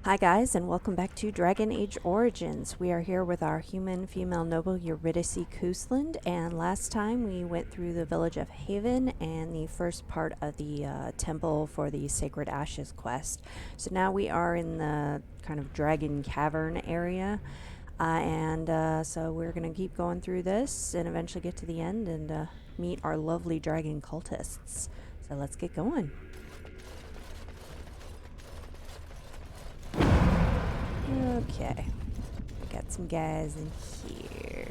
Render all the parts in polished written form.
Hi guys, and welcome back to Dragon Age Origins. We are here with our human female noble Eurydice Cousland, and last time we went through the village of Haven and the first part of the temple for the Sacred Ashes quest. So now we are in the kind of dragon cavern area, so we're going to keep going through this and eventually get to the end and meet our lovely dragon cultists. So let's get going. Okay, we got some guys in here.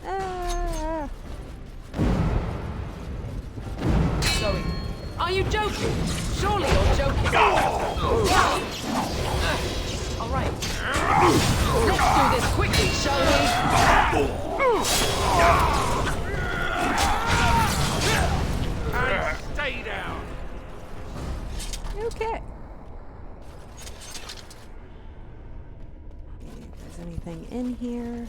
Ah! Going. Are you joking? Surely you're joking. All right. Let's do this quickly, shall we? And stay down. Okay. If there's anything in here.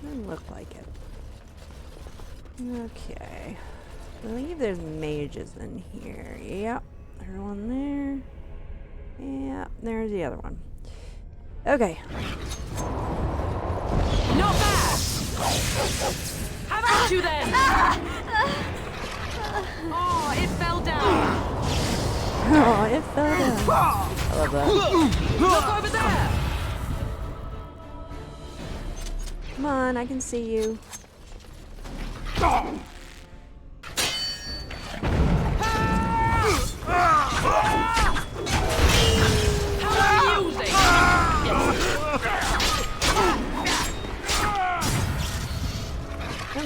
Doesn't look like it. Okay. I believe there's mages in here. Yep. There's one there. Yeah, there's the other one. Okay. Not bad. How about you then? Oh, it fell down. Oh, it fell down. I love that. Look over there. Come on, I can see you. Come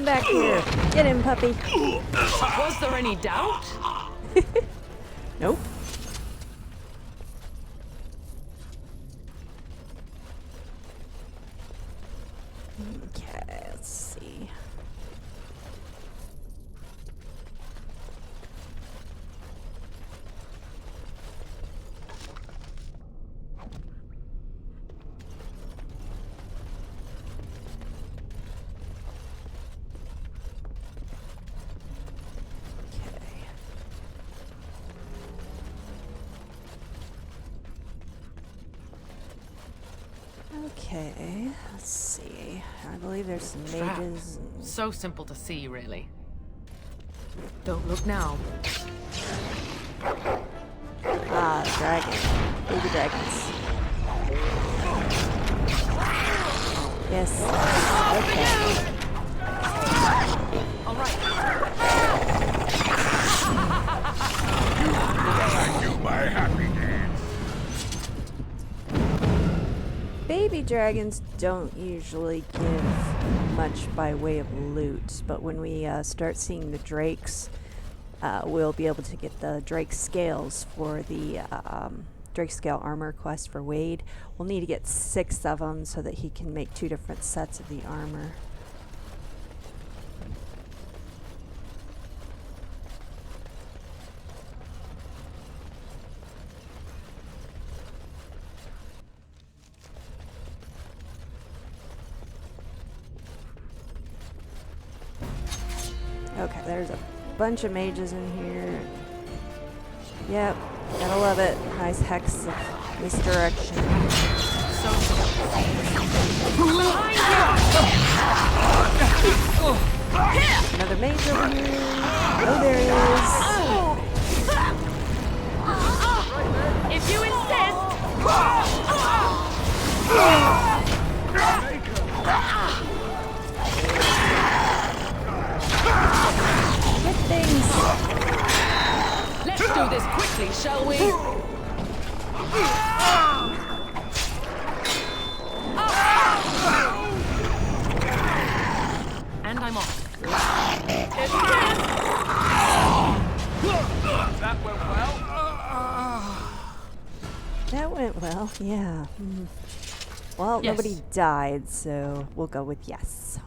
back here. Get him, puppy. Was there any doubt? Nope. Okay, let's see. Okay, let's see. I believe there's some mages. So simple to see, really. Don't look now. Ah, dragon. Baby dragons. Yes. Okay. All right. I do my happy dance. Baby dragons don't usually give much by way of loot, but when we start seeing the drakes, we'll be able to get the drake scales for the drake scale armor quest for Wade. We'll need to get 6 of them so that he can make 2 different sets of the armor. Okay, there's a bunch of mages in here. Yep, gotta love it. Nice hex of misdirection. Another mage over here. Oh, there he is. If you insist. Good things. Let's do this quickly, shall we? And I'm off. That went well. That went well, yeah. Well, Yes. nobody died, so we'll go with yes.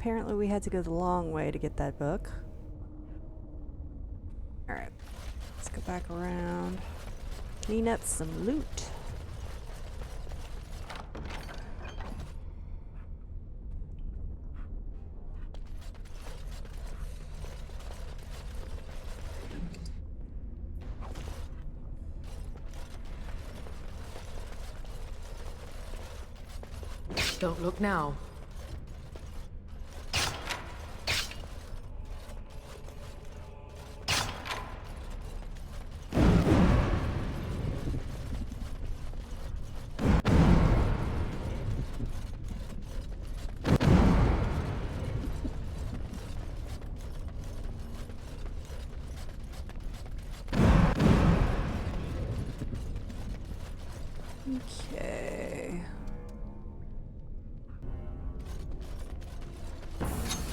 apparently we had to go the long way to get that book. Alright. Let's go back around. Clean up some loot. Don't look now. Okay.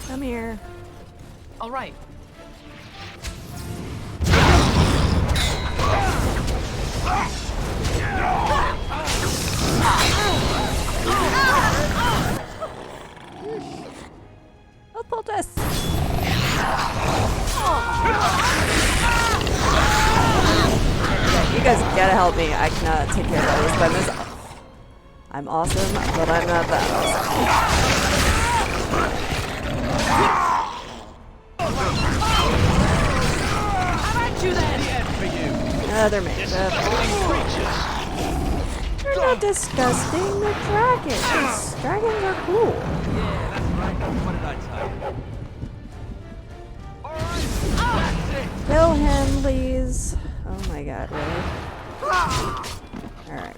Come here. All right. Help poultice! You guys gotta help me. I cannot take care of all this by myself. I'm awesome, but I'm not that awesome. How about you then? They're made up. They're not disgusting, they're dragons. Dragons are cool. Yeah, that's right. What did I tell you? Kill him, please. Oh my god, really? Alright.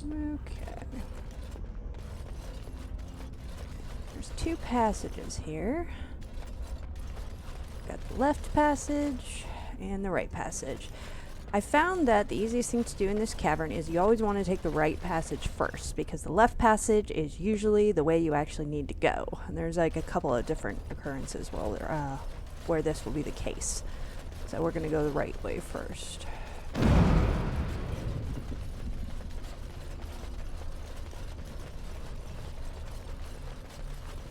Okay. There's two passages here. Got the left passage and the right passage. I found that the easiest thing to do in this cavern is you always want to take the right passage first, because the left passage is usually the way you actually need to go. And there's like a couple of different occurrences where this will be the case. So we're going to go the right way first.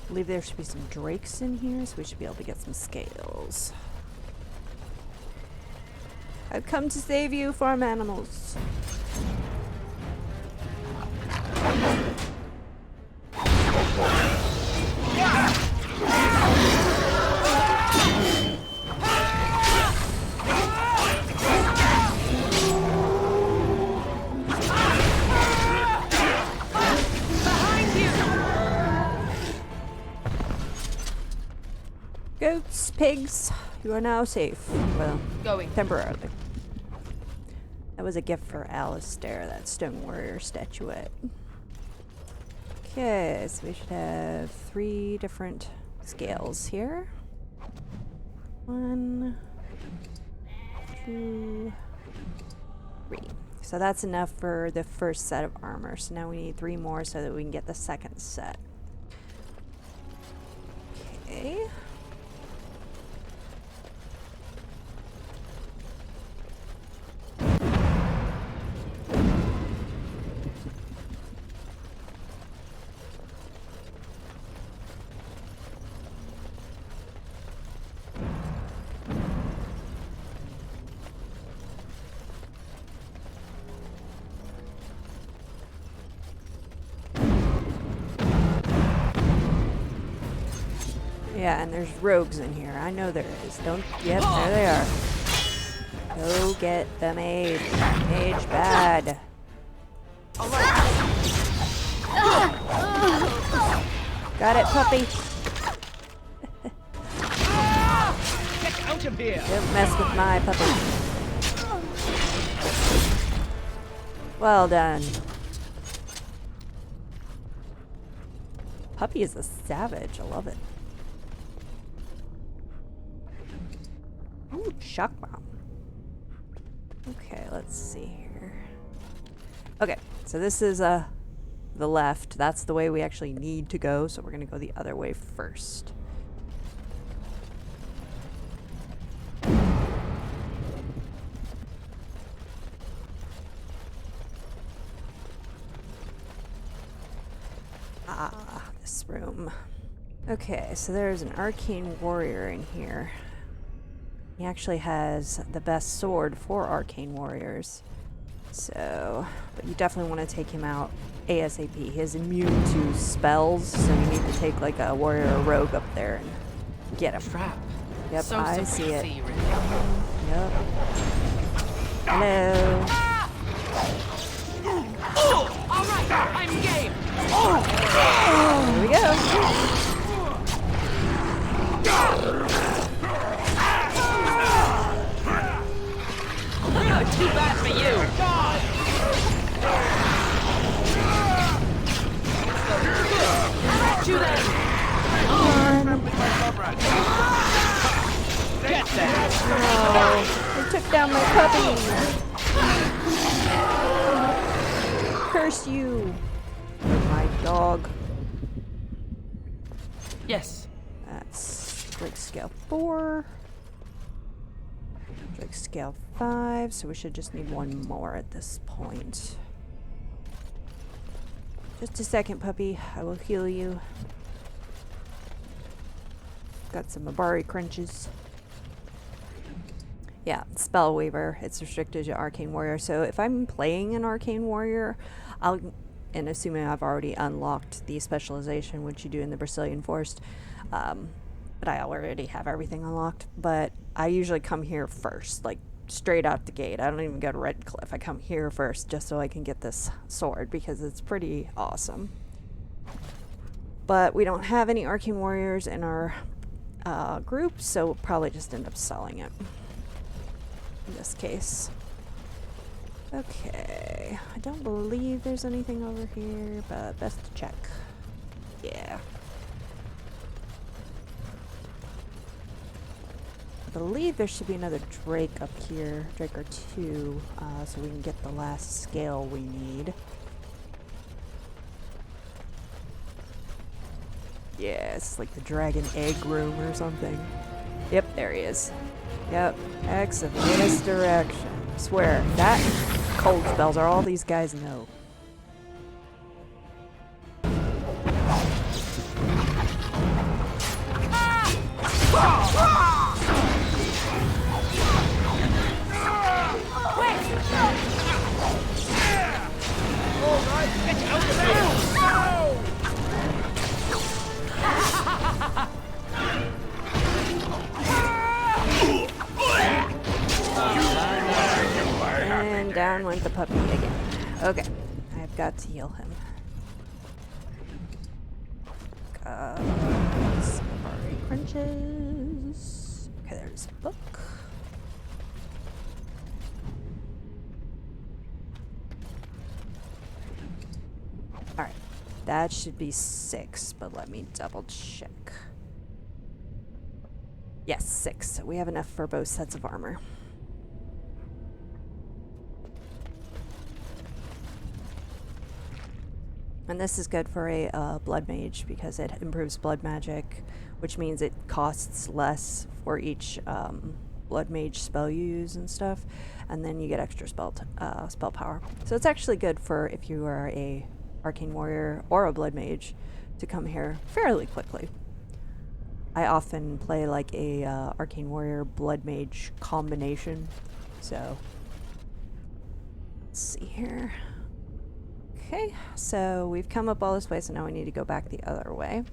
I believe there should be some drakes in here, so we should be able to get some scales. I've come to save you, farm animals. Goats, pigs, you are now safe. Well, Going. temporarily. That was a gift for Alistair, that stone warrior statuette. Okay, so we should have 3 different scales here. 1, 2, 3. So that's enough for the first set of armor. So now we need 3 more so that we can get the second set. Okay. Yeah, and there's rogues in here. I know there is. Don't. Yep, there they are. Go get the mage. Mage bad. Got it, puppy. Get out of here! Don't mess with my puppy. Well done. Puppy is a savage. I love it. Ooh, shock bomb. Okay, let's see here. Okay, so this is the left. That's the way we actually need to go, so we're gonna go the other way first. This room. Okay, so there's an arcane warrior in here. He actually has the best sword for arcane warriors. So, but you definitely want to take him out ASAP. He is immune to spells, so you need to take like a warrior or rogue up there and get him. Trap. Yep, So I simple see to it. see, really. Yep. Hello. All right, I'm game. Here we go. Too bad for you. Got you then. Get that! Oh, they took down my puppy. Curse you, my dog. Yes. That's Drake scale 4. Drake scale 5, so we should just need one more at this point. Just a second, puppy. I will heal you. Got some Mabari crunches. Yeah, Spell Weaver. It's restricted to Arcane Warrior. So if I'm playing an Arcane Warrior, and assuming I've already unlocked the specialization, which you do in the Brazilian Forest, but I already have everything unlocked. But I usually come here first, like straight out the gate. I don't even go to Red Cliff. I come here first just so I can get this sword because it's pretty awesome. But we don't have any Arcane Warriors in our group, so we'll probably just end up selling it in this case. Okay, I don't believe there's anything over here, but best to check. Yeah. I believe there should be another Drake up here, Drake or 2, so we can get the last scale we need. Yeah, it's like the dragon egg room or something. Yep, there he is. Yep, X of misdirection. Swear, that cold spells are all these guys know. And down went the puppy again. Okay, I've got to heal him. Some Mabari crunches. Okay, there's a book. Alright, that should be 6, but let me double check. Yes, 6. We have enough for both sets of armor. And this is good for a blood mage because it improves blood magic, which means it costs less for each blood mage spell you use and stuff, and then you get extra spell power. So it's actually good for if you are a arcane warrior or a blood mage to come here fairly quickly. I often play like a arcane warrior blood mage combination. So let's see here. Okay, so we've come up all this way, so now we need to go back the other way.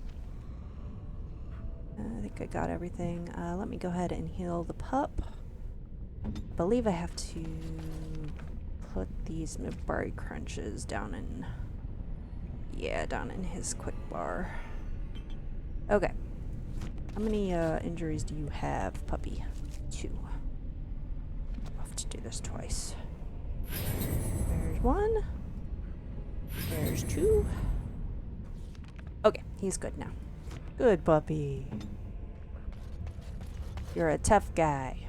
I think I got everything. Let me go ahead and heal the pup. I believe I have to put these Mabari crunches down in... Yeah, down in his quick bar. Okay. How many injuries do you have, puppy? 2. I'll have to do this twice. There's 1. There's 2. Okay, he's good now. Good puppy. You're a tough guy.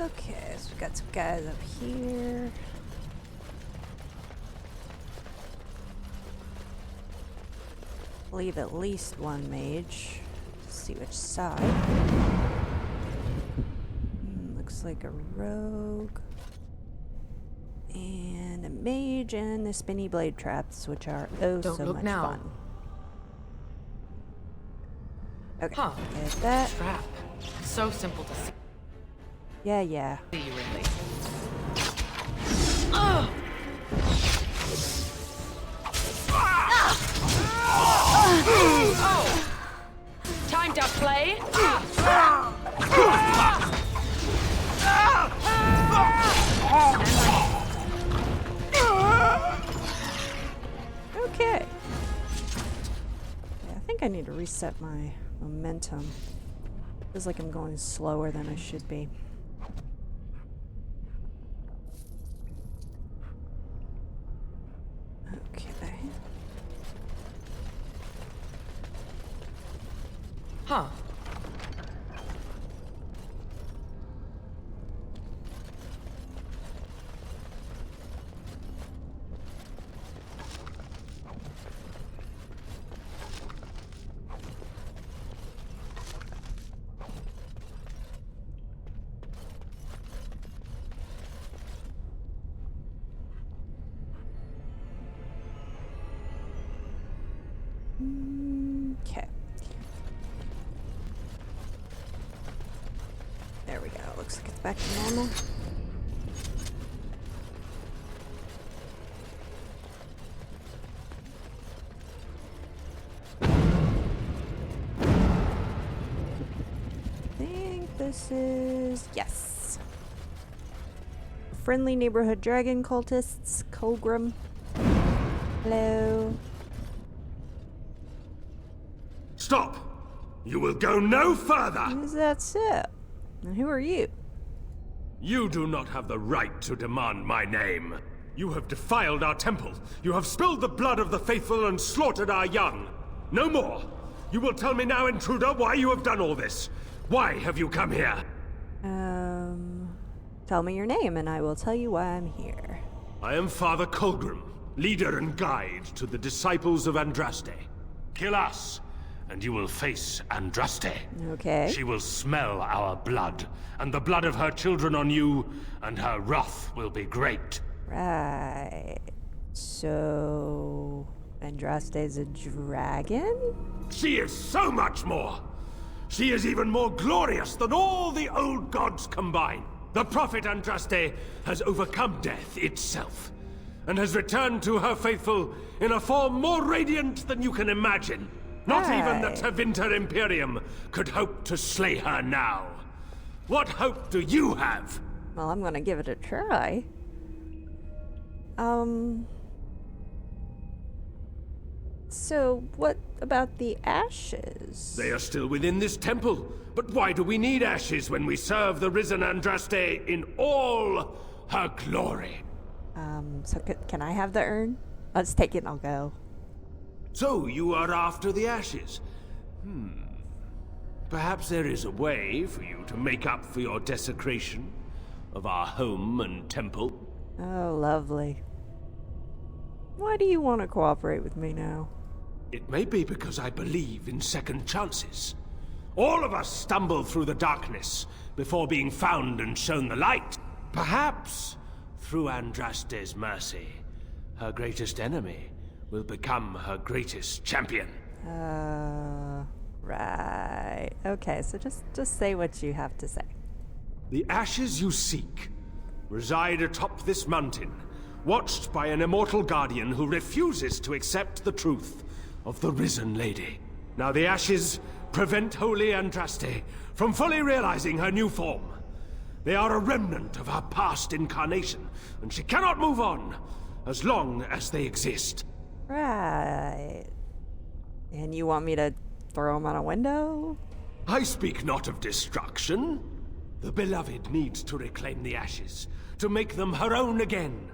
Okay, so we've got some guys up here. Leave at least one mage. Let's see which side. Looks like a rogue. And a mage and the spinny blade traps, which are Don't so look much now. fun. Okay, Huh. get that. Trap. So simple to see, Yeah. really. Oh! Time to play? Okay. Yeah, I think I need to reset my momentum. Feels like I'm going slower than I should be. Okay. Huh. Okay. There we go. Looks like it's back to normal. I think this is... yes. Friendly neighborhood dragon cultists. Colgrim. Hello. Stop! You will go no further! Is that so? And who are you? You do not have the right to demand my name. You have defiled our temple. You have spilled the blood of the faithful and slaughtered our young. No more! You will tell me now, intruder, why you have done all this. Why have you come here? Tell me your name and I will tell you why I'm here. I am Father Colgrim, leader and guide to the disciples of Andraste. Kill us, and you will face Andraste. Okay. She will smell our blood, and the blood of her children on you, and her wrath will be great. Right. So... Andraste is a dragon? She is so much more! She is even more glorious than all the old gods combined. The prophet Andraste has overcome death itself, and has returned to her faithful in a form more radiant than you can imagine. Not even the Tevinter Imperium could hope to slay her now. What hope do you have? Well, I'm gonna give it a try. So, what about the ashes? They are still within this temple, but why do we need ashes when we serve the risen Andraste in all her glory? So can I have the urn? Let's take it and I'll go. So you are after the ashes? Perhaps there is a way for you to make up for your desecration of our home and temple. Oh, lovely. Why do you want to cooperate with me now? It may be because I believe in second chances. All of us stumble through the darkness before being found and shown the light. Perhaps, through Andraste's mercy, her greatest enemy will become her greatest champion. Right. Okay, so just say what you have to say. The ashes you seek reside atop this mountain, watched by an immortal guardian who refuses to accept the truth of the risen lady. Now the ashes prevent Holy Andraste from fully realizing her new form. They are a remnant of her past incarnation, and she cannot move on as long as they exist. Right. And you want me to throw him out a window? I speak not of destruction. The beloved needs to reclaim the ashes, to make them her own again.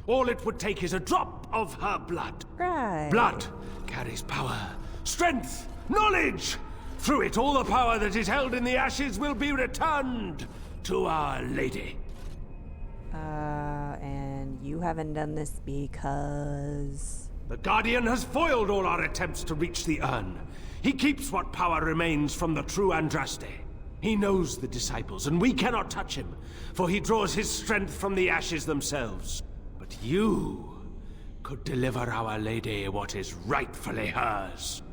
All it would take is a drop of her blood. Right. Blood carries power, strength, knowledge. Through it, all the power that is held in the ashes will be returned to Our Lady. And you haven't done this because... The Guardian has foiled all our attempts to reach the urn. He keeps what power remains from the true Andraste. He knows the disciples, and we cannot touch him, for he draws his strength from the ashes themselves. But you could deliver Our Lady what is rightfully hers.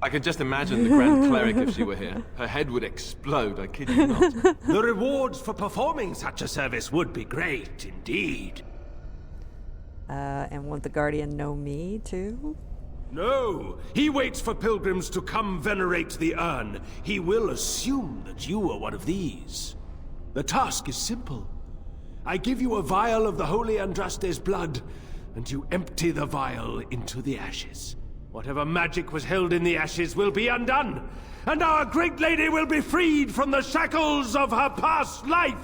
I could just imagine the Grand Cleric if she were here. Her head would explode, I kid you not. The rewards for performing such a service would be great indeed. And won't the Guardian know me, too? No, he waits for pilgrims to come venerate the urn. He will assume that you are one of these. The task is simple. I give you a vial of the Holy Andraste's blood, and you empty the vial into the ashes. Whatever magic was held in the ashes will be undone, and our great lady will be freed from the shackles of her past life!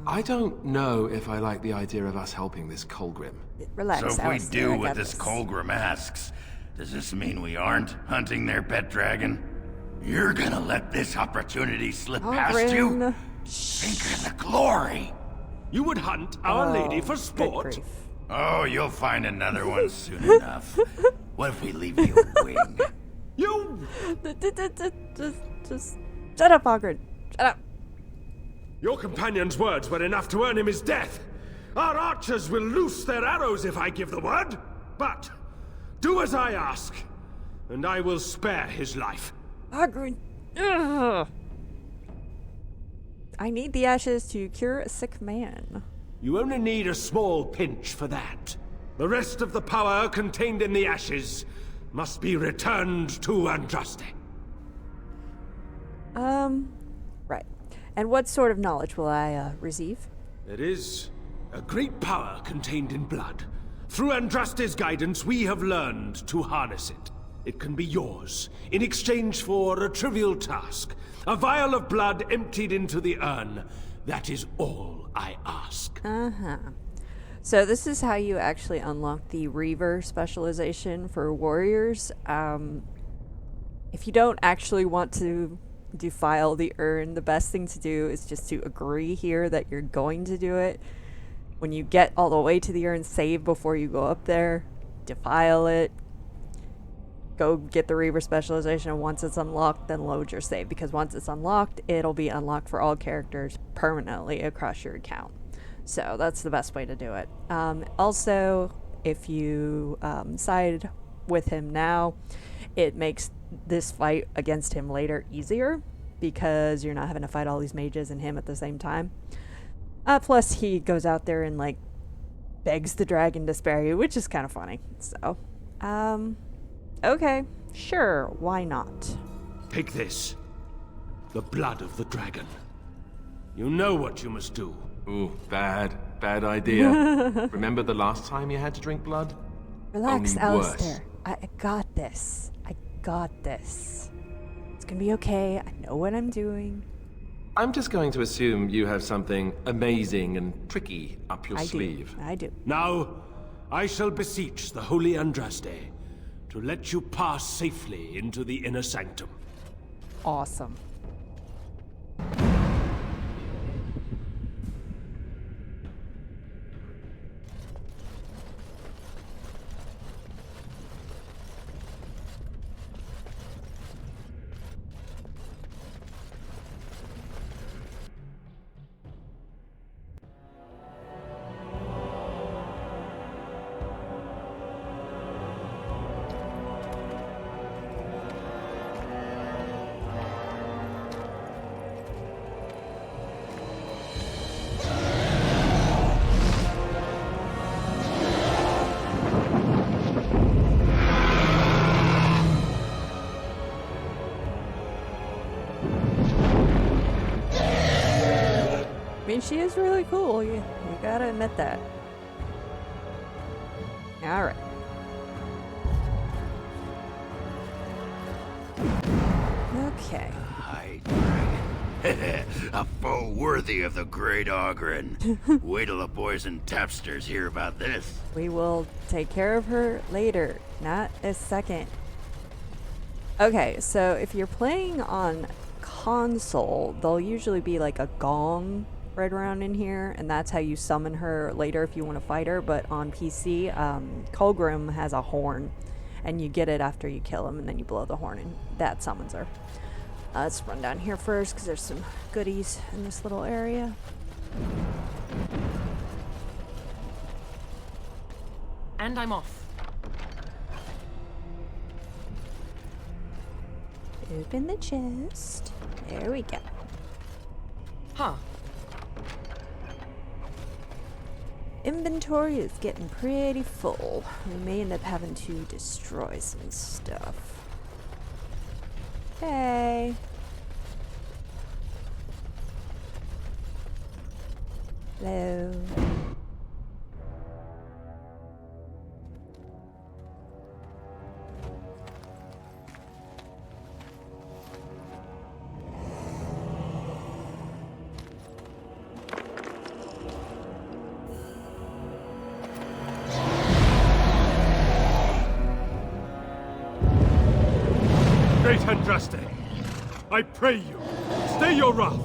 I don't know if I like the idea of us helping this Colgrim. Relax, So if we Alistair, do I what got this this. Colgrim asks, does this mean we aren't hunting their pet dragon? You're gonna let this opportunity slip past you? Colgrim. Think of the glory! You would hunt Our Lady for Good sport? grief. Oh, you'll find another one soon enough. What if we leave you a wing? You! Just shut up, Hagrid. Shut up. Your companion's words were enough to earn him his death. Our archers will loose their arrows if I give the word. But do as I ask, and I will spare his life. Hagrid. Ugh. I need the ashes to cure a sick man. You only need a small pinch for that. The rest of the power contained in the ashes must be returned to Andraste. Right. And what sort of knowledge will I receive? There is a great power contained in blood. Through Andraste's guidance, we have learned to harness it. It can be yours, in exchange for a trivial task. A vial of blood emptied into the urn. That is all I ask. So this is how you actually unlock the Reaver specialization for warriors. If you don't actually want to defile the urn, the best thing to do is just to agree here that you're going to do it. When you get all the way to the urn, save before you go up there, defile it, go get the Reaver specialization, and once it's unlocked, then load your save, because once it's unlocked, it'll be unlocked for all characters permanently across your account. So that's the best way to do it. Also, if you side with him now, it makes this fight against him later easier, because you're not having to fight all these mages and him at the same time. Plus, he goes out there and, like, begs the dragon to spare you, which is kind of funny. So, okay, sure, why not? Take this. The blood of the dragon. You know what you must do. Ooh, bad idea. Remember the last time you had to drink blood? Relax, Only worse. Alistair. I got this. I got this. It's gonna be okay. I know what I'm doing. I'm just going to assume you have something amazing and tricky up your sleeve. I do. Now, I shall beseech the Holy Andraste to let you pass safely into the inner sanctum. Awesome. I mean, she is really cool. You gotta admit that. All right. Okay. High dragon. A foe worthy of the great Ogren. Wait till the boys and tapsters hear about this. We will take care of her later, not a second. Okay, so if you're playing on console, there'll usually be like a gong right around in here, and that's how you summon her later if you want to fight her. But on PC, Colgrim has a horn, and you get it after you kill him, and then you blow the horn, and that summons her. Let's run down here first, because there's some goodies in this little area. And I'm off. Open the chest. There we go. Huh. Inventory is getting pretty full. We may end up having to destroy some stuff. Hey. Hello. Great Andraste, I pray you, stay your wrath.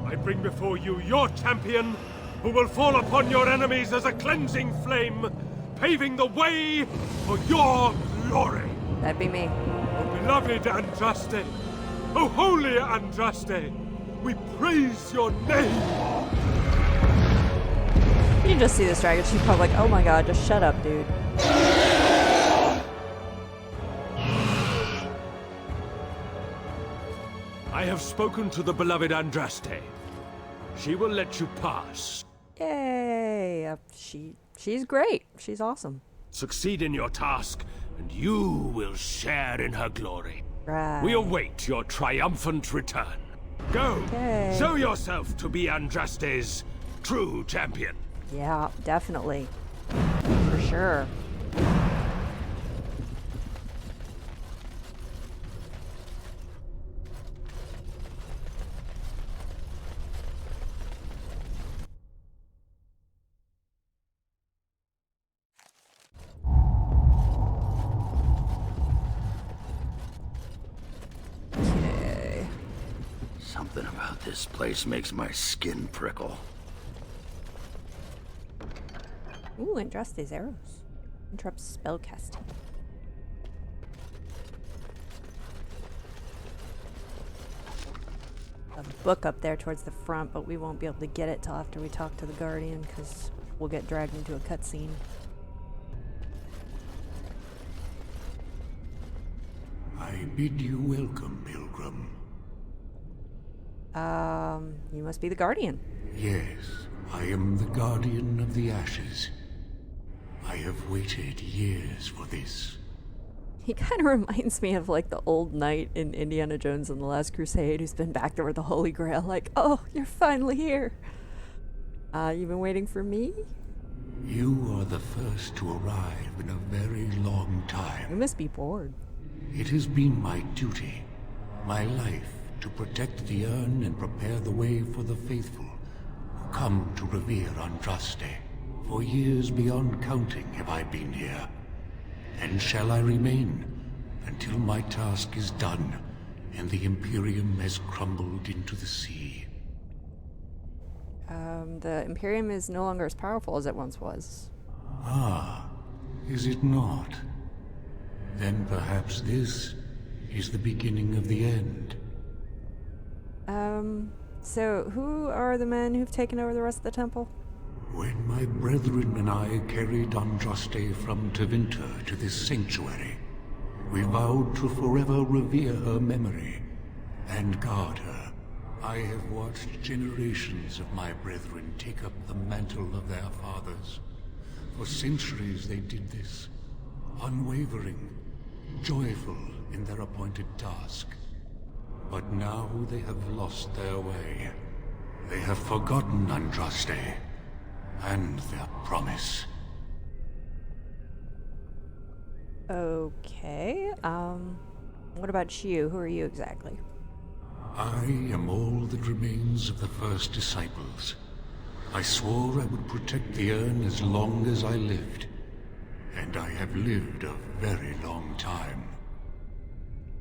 I bring before you your champion, who will fall upon your enemies as a cleansing flame, paving the way for your glory. That'd be me. O beloved Andraste, O holy Andraste, we praise your name. You can just see this dragon. She's probably like, oh my god, just shut up, dude. I have spoken to the beloved Andraste. She will let you pass. Yay! She's great. She's awesome. Succeed in your task, and you will share in her glory. Right. We await your triumphant return. Go! Okay. Show yourself to be Andraste's true champion. Yeah, definitely. For sure. Okay. Something about this place makes my skin prickle. Ooh, Andraste's arrows. Interrupts spellcasting. A book up there towards the front, but we won't be able to get it till after we talk to the Guardian, because we'll get dragged into a cutscene. I bid you welcome, Pilgrim. You must be the Guardian. Yes, I am the Guardian of the Ashes. I have waited years for this. He kind of reminds me of like the old knight in Indiana Jones and the Last Crusade who's been back there with the Holy Grail. Like, oh, you're finally here. You've been waiting for me? You are the first to arrive in a very long You time. must be bored. It has been my duty, my life, to protect the urn and prepare the way for the faithful who come to revere Andraste. For years beyond counting have I been here, and shall I remain until my task is done and the Imperium has crumbled into the sea. The Imperium is no longer as powerful as it once was. Ah, is it not? Then perhaps this is the beginning of the end. So who are the men who've taken over the rest of the temple? When my brethren and I carried Andraste from Tevinter to this sanctuary, we vowed to forever revere her memory and guard her. I have watched generations of my brethren take up the mantle of their fathers. For centuries they did this, unwavering, joyful in their appointed task. But now they have lost their way. They have forgotten Andraste and their promise. Okay. What about you? Who are you exactly? I am all that remains of the first disciples. I swore I would protect the urn as long as I lived. And I have lived a very long time.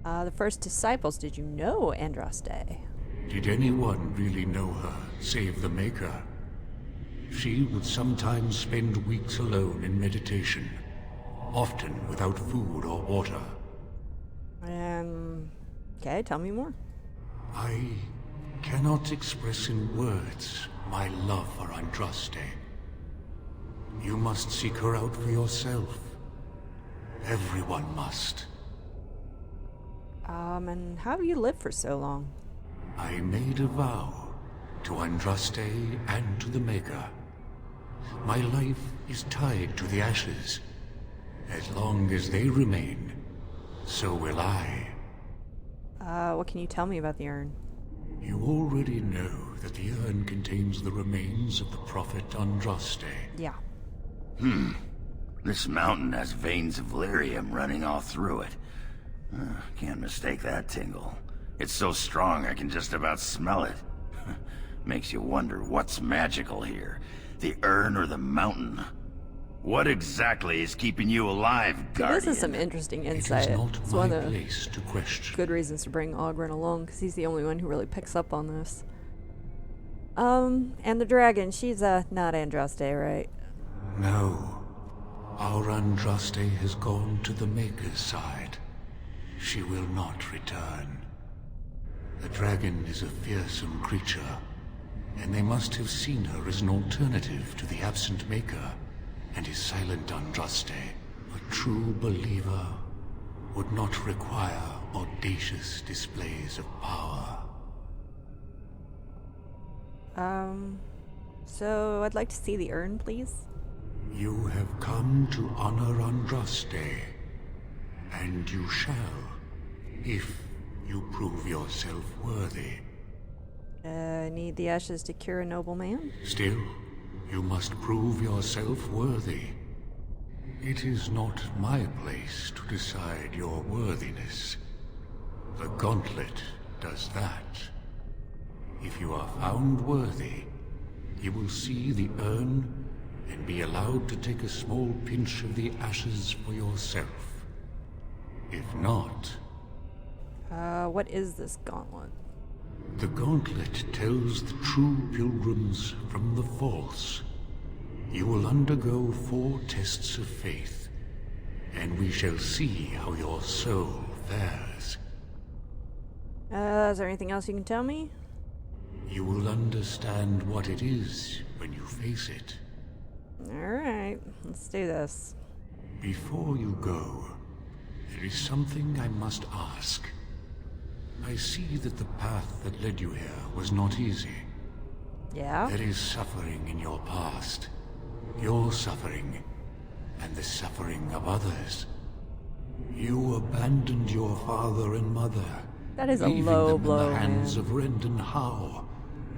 The first disciples, did you know Andraste? Did anyone really know her, save the Maker? She would sometimes spend weeks alone in meditation, often without food or water. Okay, tell me more. I cannot express in words my love for Andraste. You must seek her out for yourself. Everyone must. And how have you lived for so long? I made a vow to Andraste and to the Maker. My life is tied to the ashes. As long as they remain, so will I. What can you tell me about the urn? You already know that the urn contains the remains of the prophet Andraste. Yeah. This mountain has veins of lyrium running all through it. Can't mistake that tingle. It's so strong I can just about smell it. Makes you wonder what's magical here, the urn or the mountain? What exactly is keeping you alive, Guardian? This is some interesting It insight. is not It's my one of the place to question. good reasons to bring Ogren along, because he's the only one who really picks up on this. And the dragon, she's not Andraste, right? No. Our Andraste has gone to the Maker's side. She will not return. The dragon is a fearsome creature, and they must have seen her as an alternative to the absent Maker and his silent Andraste. A true believer would not require audacious displays of power. So I'd like to see the urn, please. You have come to honor Andraste, and you shall, if you prove yourself worthy. Need the ashes to cure a noble man? Still, you must prove yourself worthy. It is not my place to decide your worthiness. The gauntlet does that. If you are found worthy, you will see the urn and be allowed to take a small pinch of the ashes for yourself. If not... What is this gauntlet? The gauntlet tells the true pilgrims from the false. You will undergo 4 tests of faith, and we shall see how your soul fares. Is there anything else you can tell me? You will understand what it is when you face it. Alright, let's do this. Before you go, there is something I must ask. I see that the path that led you here was not easy. Yeah? There is suffering in your past. Your suffering, and the suffering of others. You abandoned your father and mother, That is a leaving low them blow, in the hands man. of Rendon Howe,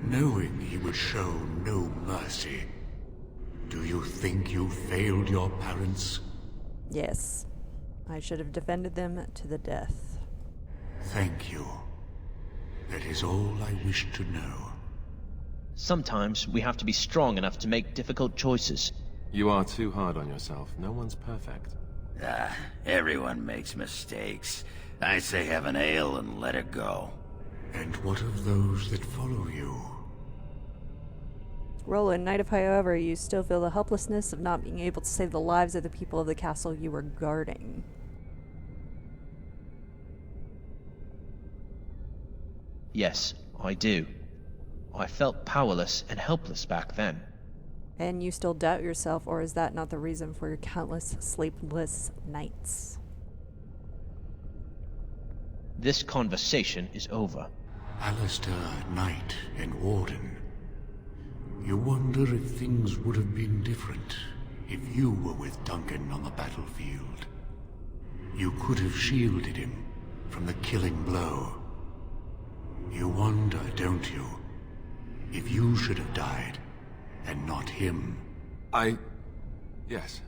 knowing he would show no mercy. Do you think you failed your parents? Yes. I should have defended them to the death. Thank you. That is all I wish to know. Sometimes we have to be strong enough to make difficult choices. You are too hard on yourself. No one's perfect. Everyone makes mistakes. I say have an ale and let it go. And what of those that follow you? Roland, Knight of However, you still feel the helplessness of not being able to save the lives of the people of the castle you were guarding. Yes, I do. I felt powerless and helpless back then. And you still doubt yourself, or is that not the reason for your countless sleepless nights? This conversation is over. Alistair, Knight, and Warden. You wonder if things would have been different if you were with Duncan on the battlefield. You could have shielded him from the killing blow. You wonder, don't you, if you should have died and not him? Yes.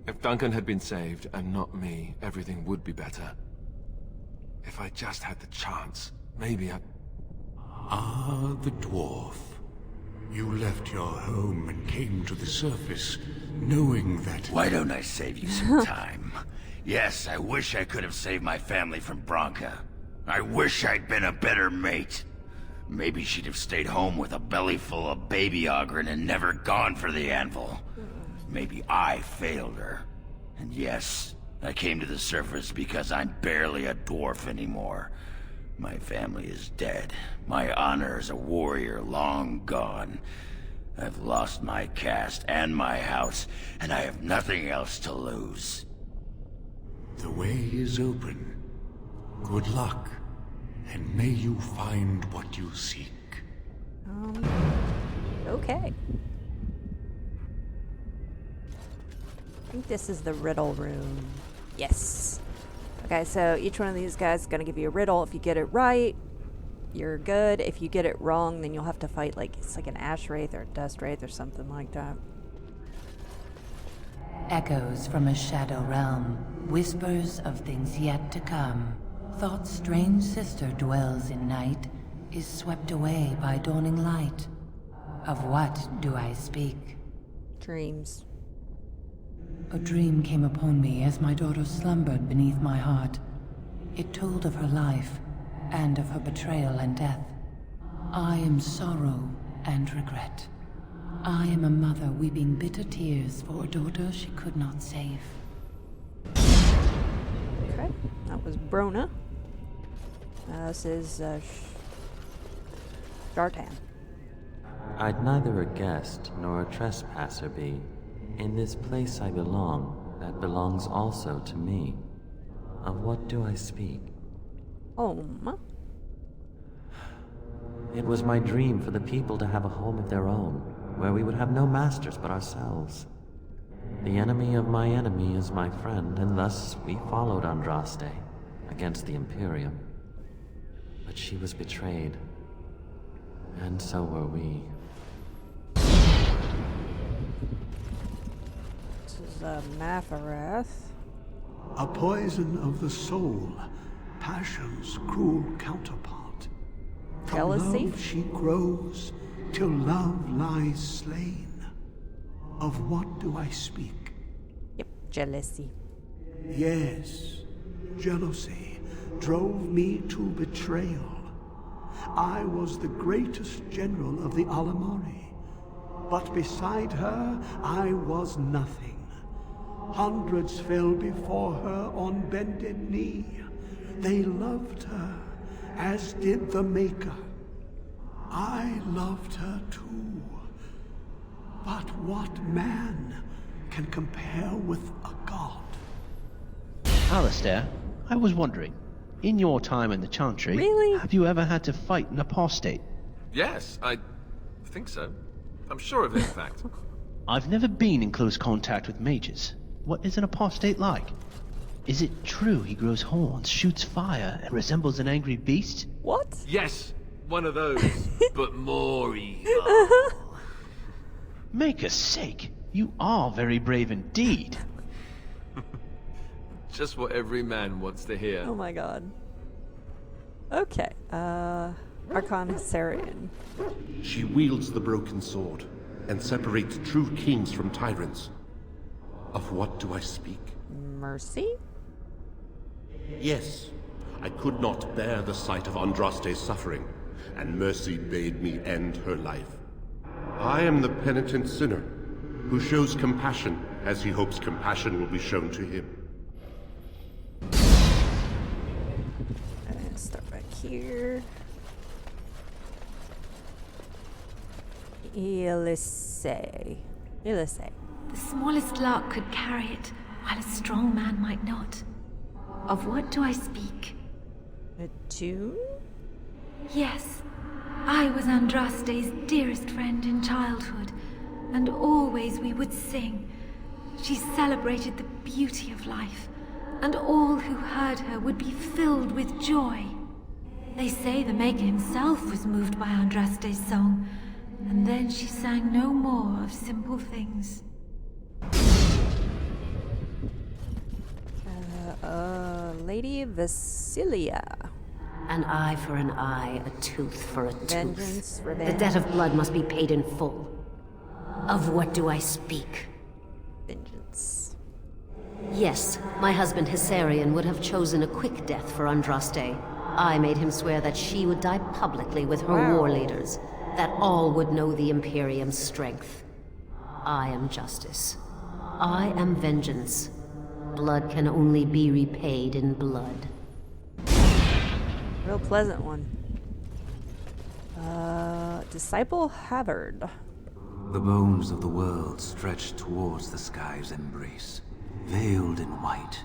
If Duncan had been saved and not me, everything would be better. If I just had the chance, maybe I... Ah, the dwarf. You left your home and came to the surface, knowing that... Why don't I save you some time? Yes, I wish I could have saved my family from Branka. I wish I'd been a better mate. Maybe she'd have stayed home with a belly full of baby Ogren and never gone for the anvil. Maybe I failed her. And yes, I came to the surface because I'm barely a dwarf anymore. My family is dead. My honor as a warrior long gone. I've lost my caste and my house, and I have nothing else to lose. The way is open. Good luck, and may you find what you seek. Okay. I think this is the riddle room. Yes. Okay, so each one of these guys is going to give you a riddle. If you get it right, you're good. If you get it wrong, then you'll have to fight it's like an ash wraith or a dust wraith or something like that. Echoes from a shadow realm, whispers of things yet to come. Thought's strange sister dwells in night, is swept away by dawning light. Of what do I speak? Dreams. A dream came upon me as my daughter slumbered beneath my heart. It told of her life, and of her betrayal and death. I am sorrow and regret. I am a mother weeping bitter tears for a daughter she could not save. Okay, that was Brona. This is Shartan. I'd neither a guest nor a trespasser be. In this place I belong, that belongs also to me. Of what do I speak? It was my dream for the people to have a home of their own, where we would have no masters but ourselves. The enemy of my enemy is my friend, and thus we followed Andraste against the Imperium. But she was betrayed, and so were we. This is Mafarath. A poison of the soul, passion's cruel counterpart. From Jealousy? love she grows, till love lies slain. Of what do I speak? Yep, jealousy. Yes, jealousy drove me to betrayal. I was the greatest general of the Alamari, but beside her I was nothing. Hundreds fell before her on bended knee. They loved her, as did the Maker. I loved her too. But what man can compare with a god? Alistair, I was wondering, in your time in the Chantry, Really? have you ever had to fight an apostate? Yes, I think so. I'm sure of it, in fact. I've never been in close contact with mages. What is an apostate like? Is it true he grows horns, shoots fire, and resembles an angry beast? What? Yes, one of those, but more evil. Maker's sake, you are very brave indeed. Just what every man wants to hear. Oh my god. Okay, Archon Sarian. She wields the broken sword, and separates true kings from tyrants. Of what do I speak? Mercy? Yes, I could not bear the sight of Andraste's suffering, and Mercy bade me end her life. I am the penitent sinner, who shows compassion as he hopes compassion will be shown to him. Start back here. Eurydice. The smallest lark could carry it, while a strong man might not. Of what do I speak? A tune? Yes, I was Andraste's dearest friend in childhood, and always we would sing. She celebrated the beauty of life, and all who heard her would be filled with joy. They say the Maker himself was moved by Andraste's song, and then she sang no more of simple things. Lady Vasilia. An eye for an eye, a tooth for a tooth. Vengeance, revenge. The debt of blood must be paid in full. Of what do I speak? Vengeance. Yes, my husband Hysarion would have chosen a quick death for Andraste. I made him swear that she would die publicly with her war leaders, that all would know the Imperium's strength. I am justice. I am vengeance. Blood can only be repaid in blood. Real pleasant one. Disciple Havard. The bones of the world stretch towards the sky's embrace, veiled in white,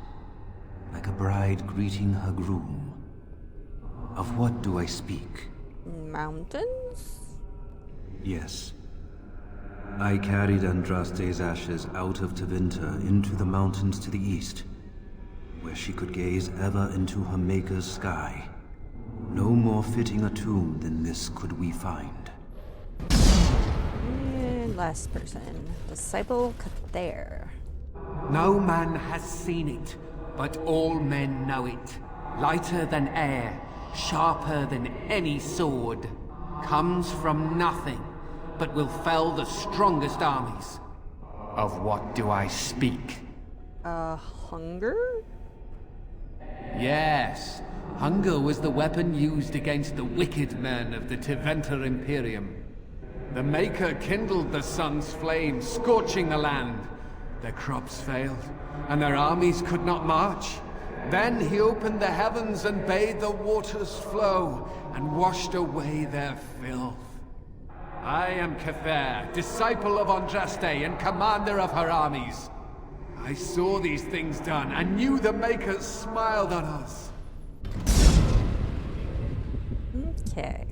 like a bride greeting her groom. Of what do I speak? Mountains? Yes. I carried Andraste's ashes out of Tevinter into the mountains to the east, where she could gaze ever into her Maker's sky. No more fitting a tomb than this could we find. And last person, Disciple Cather. No man has seen it, but all men know it. Lighter than air, sharper than any sword. Comes from nothing, but will fell the strongest armies. Of what do I speak? Hunger? Yes. Hunger was the weapon used against the wicked men of the Tevinter Imperium. The Maker kindled the sun's flame, scorching the land. Their crops failed, and their armies could not march. Then he opened the heavens and bade the waters flow, and washed away their filth. I am Cather, disciple of Andraste and commander of her armies. I saw these things done, and knew the Makers smiled on us. Okay.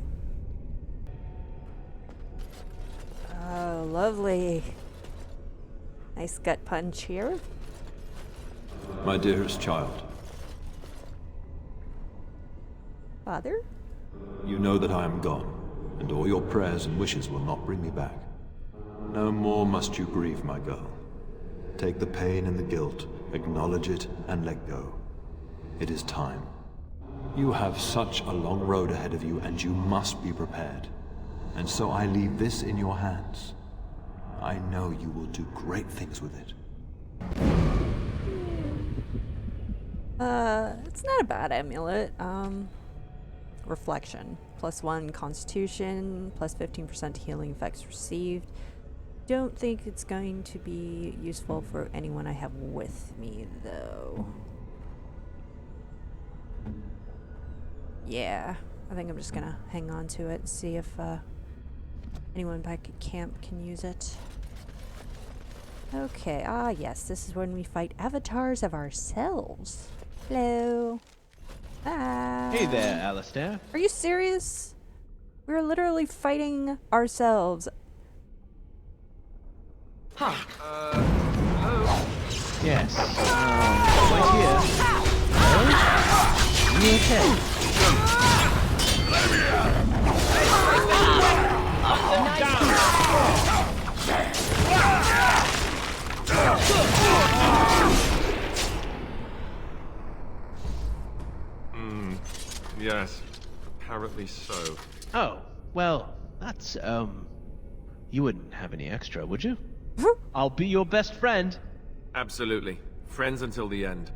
Oh, lovely. Nice gut punch here. My dearest child. Father? You know that I am gone, and all your prayers and wishes will not bring me back. No more must you grieve, my girl. Take the pain and the guilt, acknowledge it, and let go. It is time. You have such a long road ahead of you, and you must be prepared. And so I leave this in your hands. I know you will do great things with it. It's not a bad amulet. Reflection. +1 Constitution, +15% healing effects received. Don't think it's going to be useful for anyone I have with me, though. Yeah, I think I'm just gonna hang on to it and see if anyone back at camp can use it. Okay, yes, this is when we fight avatars of ourselves. Hello. Ah. Hey there, Alistair. Are you serious? We're literally fighting ourselves. Huh. Hello? Yes. Right here. Hello? You okay? Let me out! Yes, apparently so. Oh, well, that's, you wouldn't have any extra, would you? I'll be your best friend. Absolutely. Friends until the end.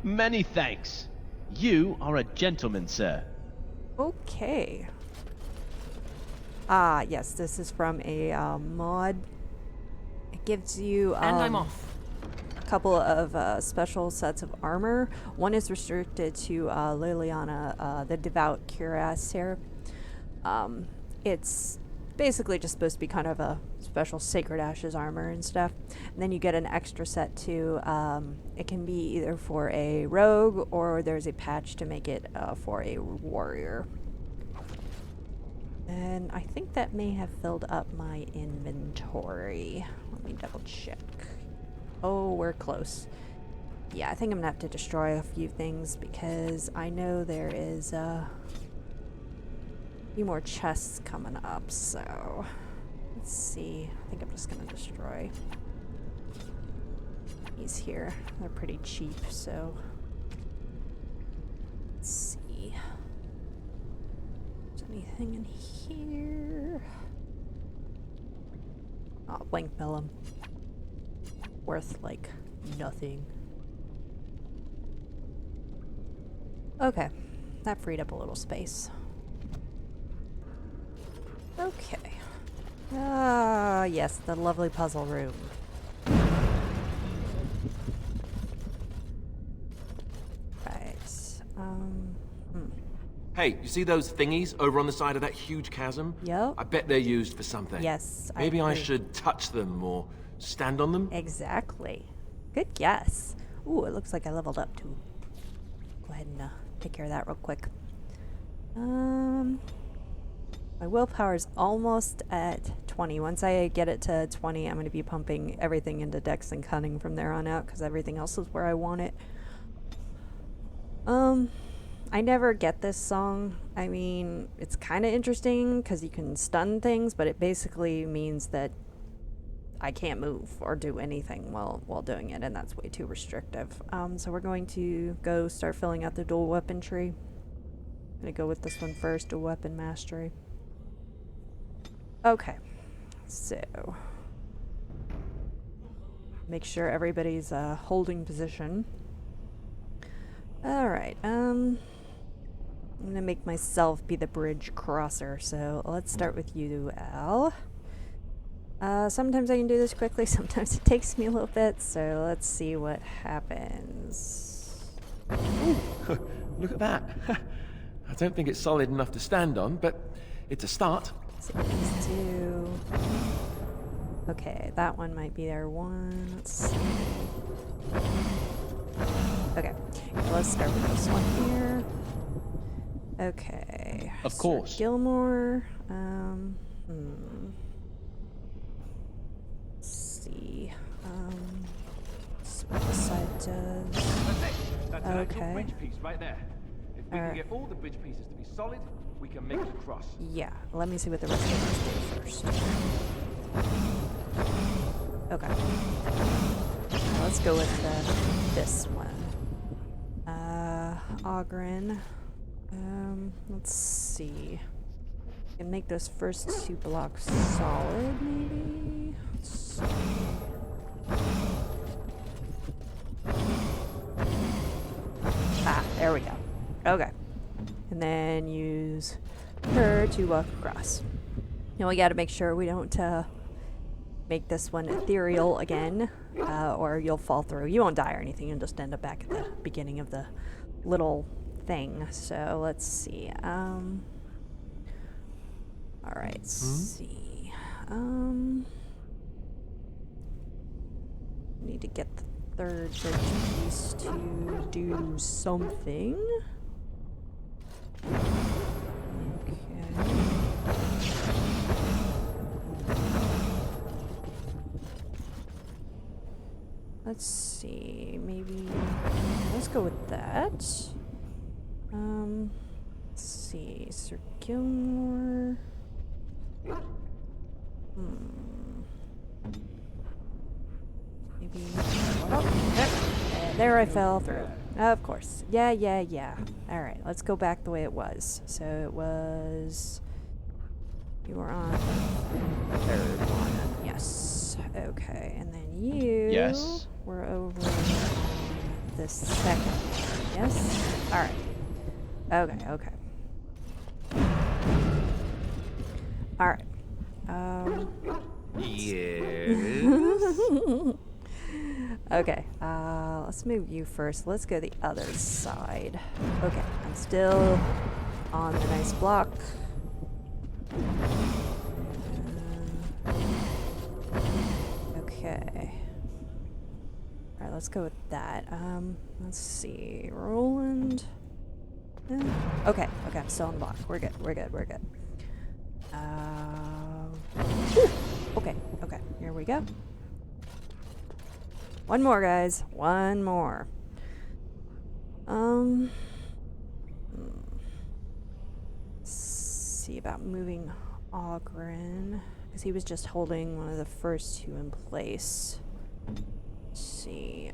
Many thanks. You are a gentleman, sir. Okay. Yes, this is from a mod. It gives you and I'm off. A couple of special sets of armor. One is restricted to Liliana, the devout cuirassier. It's basically just supposed to be kind of a special Sacred Ashes armor and stuff. And then you get an extra set too. It can be either for a rogue or there's a patch to make it for a warrior. And I think that may have filled up my inventory. Let me double check. Oh, we're close. Yeah, I think I'm gonna have to destroy a few things because I know there is a few more chests coming up, so let's see. I think I'm just gonna destroy these here. They're pretty cheap, so let's see. Is there anything in here? Oh, blank vellum. Worth like Nothing. Okay, that freed up a little space. Okay. Ah, yes, the lovely puzzle room. Right. Hey, you see those thingies over on the side of that huge chasm? Yep. I bet they're used for something. Yes, Maybe I agree. should touch them or stand on them? Exactly. Good guess. Ooh, it looks like I leveled up too. Go ahead and take care of that real quick. My willpower is almost at 20. Once I get it to 20, I'm going to be pumping everything into Dex and Cunning from there on out, because everything else is where I want it. I never get this song. I mean, it's kind of interesting because you can stun things, but it basically means that I can't move or do anything while doing it, and that's way too restrictive. So we're going to go start filling out the dual weapon tree. I'm going to go with this one first, dual weapon mastery. Okay, so make sure everybody's holding position. All right, I'm gonna make myself be the bridge crosser, so let's start with you, Al. Sometimes I can do this quickly, sometimes it takes me a little bit, so let's see what happens. Ooh, look at that. I don't think it's solid enough to stand on, but it's a start. Let's see what these do. Okay, that one might be our one. Let's see. Okay, let's start with this one here. Okay. Of course. Sir Gilmore. Let's see. See what this side does. That's an actual Okay. bridge piece right there. If we can get all the bridge pieces to be solid, we can make the cross. Yeah, let me see what the rest of these do first. Okay. Let's go with this one. Ogren. Let's see. Can make those first two blocks solid, maybe? Let's see. Ah, there we go. Okay. And then use her to walk across. Now we gotta make sure we don't make this one ethereal again, or you'll fall through. You won't die or anything, you'll just end up back at the beginning of the little thing. So let's see. Alright, let's see. Need to get the third bridge piece to do something. Okay. Let's see, maybe let's go with that. Let's see, Sir Gilmore. Maybe. Oh, there I fell through. Of course. Yeah. All right, let's go back the way it was. So it was. You were on the third one. Yes. Okay, and then you. Yes. Were over the second one. Yes. All right. Okay. All right. Yes. Okay, let's move you first. Let's go the other side. Okay, I'm still on the nice block. Okay. Alright, let's go with that. Let's see. Roland. Okay, I'm still on the block. We're good. Okay, here we go. One more, guys. One more. Let's see about moving Ogren, because he was just holding one of the first two in place. Let's see.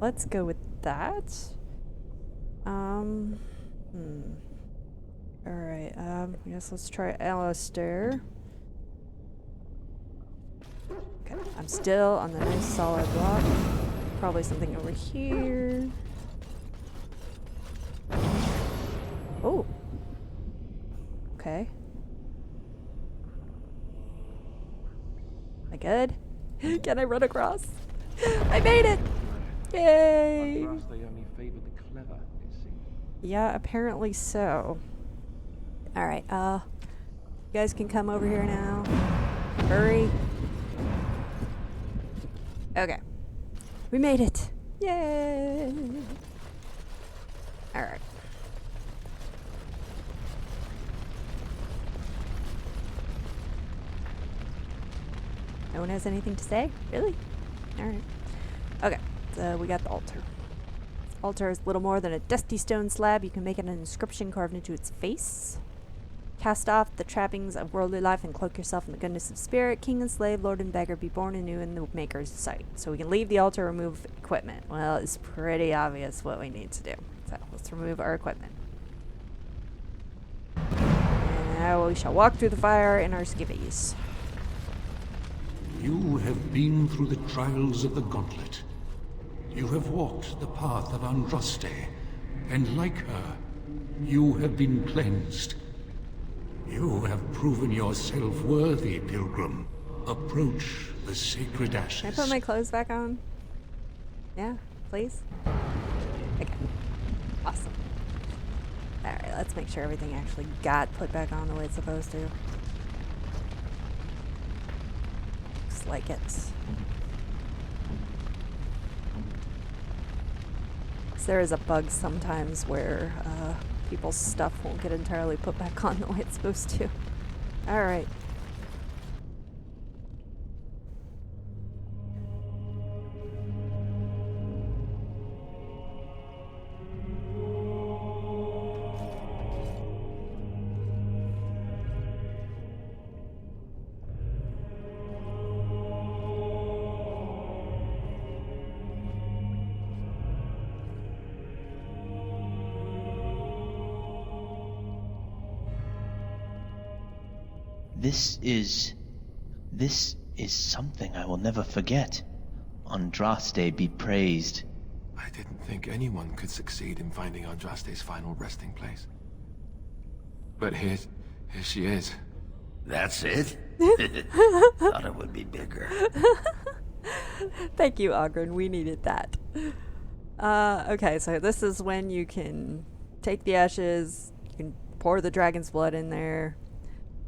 let's go with that. Alright, I guess let's try Alistair. Okay, I'm still on the nice solid block. Probably something over here. Oh. Okay. Am I good? Can I run across? I made it! Yay! They only favor the clever, it seems. Yeah, apparently so. Alright, you guys can come over here now. Hurry. Okay. We made it! Yay! Alright. No one has anything to say? Really? Alright. Okay, so we got the altar. Altar is little more than a dusty stone slab. You can make it an inscription carved into its face. Cast off the trappings of worldly life and cloak yourself in the goodness of spirit. King and slave, lord and beggar, be born anew in the Maker's sight. So we can leave the altar, remove equipment. Well, it's pretty obvious what we need to do. So let's remove our equipment. And now we shall walk through the fire in our skivvies. You have been through the trials of the gauntlet. You have walked the path of Andraste, and like her, you have been cleansed. You have proven yourself worthy, pilgrim. Approach the sacred ashes. Can I put my clothes back on? Yeah, please? Okay. Awesome. Alright, let's make sure everything actually got put back on the way it's supposed to. Looks like it. There is a bug sometimes where people's stuff won't get entirely put back on the way it's supposed to. Alright. This is something I will never forget. Andraste be praised. I didn't think anyone could succeed in finding Andraste's final resting place. But here she is. That's it? Thought it would be bigger. Thank you, Ogren. We needed that. Okay, so this is when you can take the ashes, you can pour the dragon's blood in there.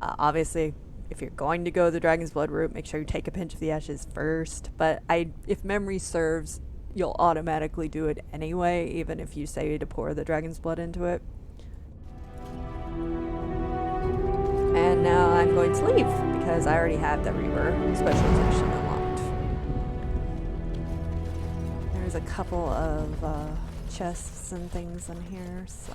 Obviously, if you're going to go the dragon's blood route, make sure you take a pinch of the ashes first. But if memory serves, you'll automatically do it anyway, even if you say to pour the dragon's blood into it. And now I'm going to leave, because I already have the Reaper specialization unlocked. There's a couple of chests and things in here, so...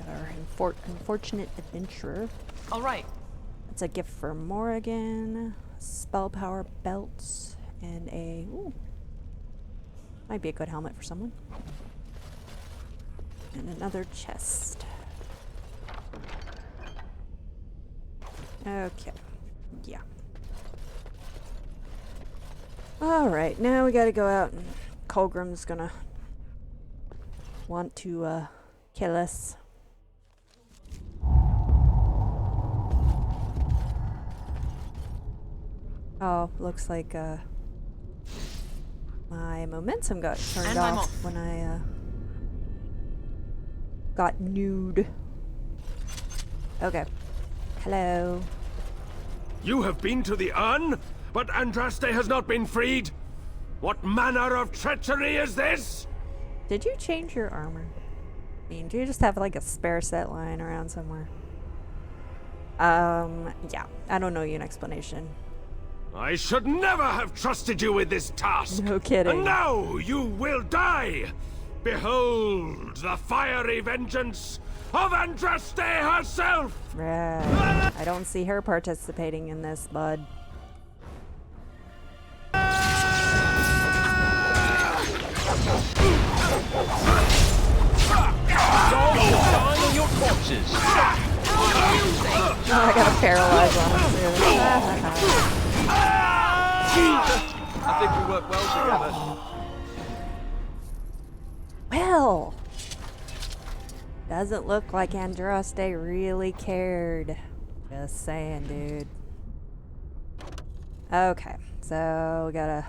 Our unfortunate adventurer. All right. It's a gift for Morrigan, spell power belts, and a might be a good helmet for someone. And another chest. Okay. Yeah. All right. Now we got to go out, and Colgrim's gonna want to kill us. Oh, looks like my momentum got turned off when I got nude. Okay. Hello. You have been to the urn, but Andraste has not been freed? What manner of treachery is this? Did you change your armor? I mean, do you just have like a spare set lying around somewhere? Yeah. I don't know you an explanation. I should never have trusted you with this task. No kidding. And now you will die. Behold the fiery vengeance of Andraste herself. Right. I don't see her participating in this, bud. Dying on your corpses. Oh, I gotta paralyze on him too. I think we work well together. Well, doesn't look like Andraste really cared. Just saying, dude. Okay, so we gotta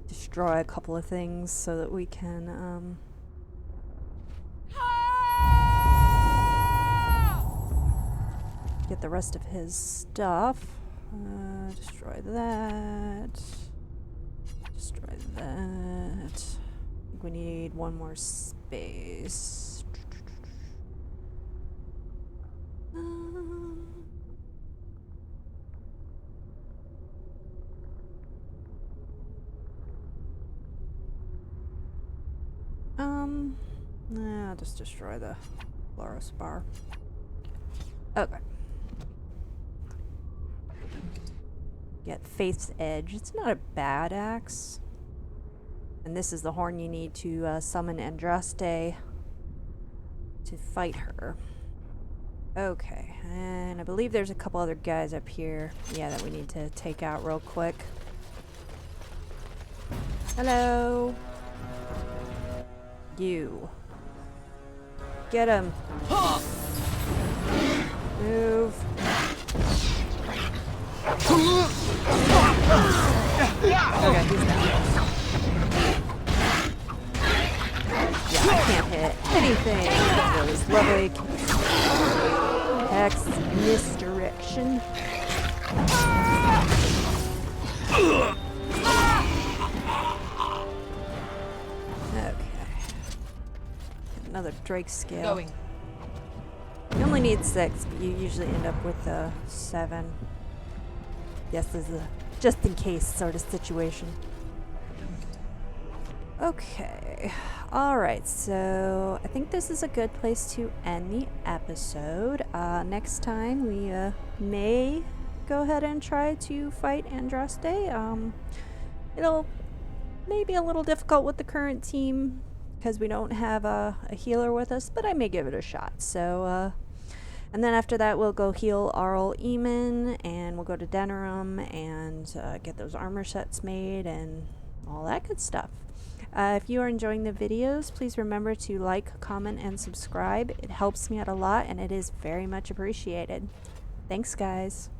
destroy a couple of things so that we can, get the rest of his stuff. Destroy that. Destroy that. I think we need one more space. I'll just destroy the Loris bar. Okay. Get Faith's Edge. It's not a bad axe. And this is the horn you need to summon Andraste to fight her. Okay, and I believe there's a couple other guys up here, yeah, that we need to take out real quick. Hello. You. Get him. Move. Okay, he's down. Yeah, I can't hit anything. That was lovely. Hex misdirection. Okay. Another Drake scale. Going. You only need 6, but you usually end up with 7. Yes, this is a just in case sort of situation. Okay. Alright, so I think this is a good place to end the episode. Next time we may go ahead and try to fight Andraste. It'll may be a little difficult with the current team because we don't have a healer with us, but I may give it a shot. So, and then after that we'll go heal Arl Eamon, and we'll go to Denerim and get those armor sets made and all that good stuff. If you are enjoying the videos, please remember to like, comment, and subscribe. It helps me out a lot, and it is very much appreciated. Thanks, guys.